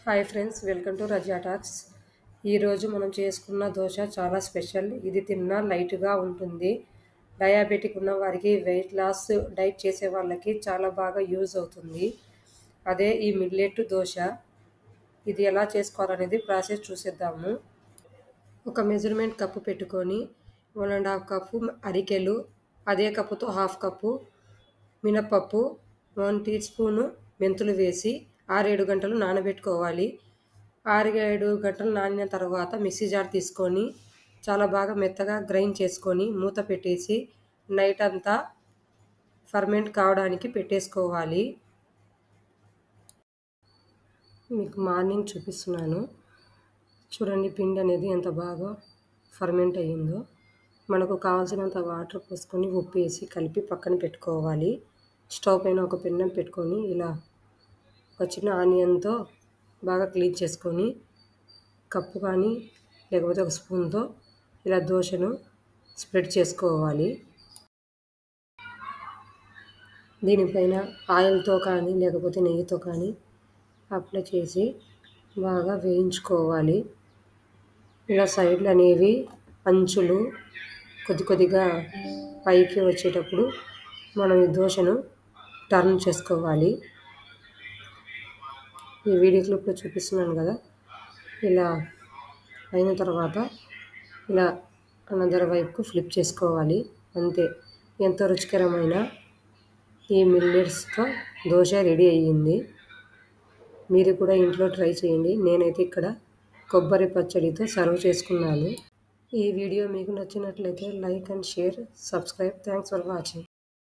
Hi friends, welcome to Raza talks. ఈరోజు మనం చేసుకున్న దోశ చాలా స్పెషల్. ఇది తిన్నా లైట్గా ఉంటుంది. డయాబెటిక్ ఉన్న వారికి, వెయిట్ లాస్ డైట్ చేసే వాళ్ళకి చాలా బాగా యూజ్ అవుతుంది. అదే ఈ మిల్లెట్ దోశ. ఇది ఎలా చేసుకోవాలనేది ప్రాసెస్ చూసేద్దాము. ఒక మెజర్మెంట్ కప్పు పెట్టుకొని 1.5 కప్పు అరికెలు, అదే కప్పుతో 1/2 కప్పు మినపప్పు, 1 టీ స్పూను మెంతులు వేసి 6-7 గంటలు నానబెట్టుకోవాలి. 6-7 గంటలు నానిన తర్వాత మిక్సీ జార్ తీసుకొని చాలా బాగా మెత్తగా గ్రైండ్ చేసుకొని మూత పెట్టేసి నైట్ అంతా ఫర్మెంట్ కావడానికి పెట్టేసుకోవాలి. మీకు మార్నింగ్ చూపిస్తున్నాను. చూడండి, పిండి అనేది ఎంత బాగా ఫర్మెంట్ అయ్యిందో. మనకు కావాల్సినంత వాటర్ పోసుకొని ఉప్పు వేసి కలిపి పక్కన పెట్టుకోవాలి. స్టవ్ పైన ఒక పెన్నం పెట్టుకొని ఇలా ఒక చిన్న ఆనియన్తో బాగా క్లీన్ చేసుకొని కప్పు కానీ లేకపోతే ఒక స్పూన్తో ఇలా దోశను స్ప్రెడ్ చేసుకోవాలి. దీనిపైన ఆయిల్తో కానీ లేకపోతే నెయ్యితో కానీ అప్లై చేసి బాగా వేయించుకోవాలి. ఇలా సైడ్లు అనేవి అంచులు కొద్దిగా పైకి వచ్చేటప్పుడు మనం ఈ దోశను టర్న్ చేసుకోవాలి. ఈ వీడియో క్లిప్లో చూపిస్తున్నాను కదా, ఇలా అయిన తర్వాత ఇలా అనదర్ వైపుకు ఫ్లిప్ చేసుకోవాలి. అంతే, ఎంతో రుచికరమైన ఈ మిల్లెట్స్తో దోశ రెడీ అయ్యింది. మీరు కూడా ఇంట్లో ట్రై చేయండి. నేనైతే ఇక్కడ కొబ్బరి పచ్చడితో సర్వ్ చేసుకున్నాను. ఈ వీడియో మీకు నచ్చినట్లయితే like and share, subscribe. Thanks for watching.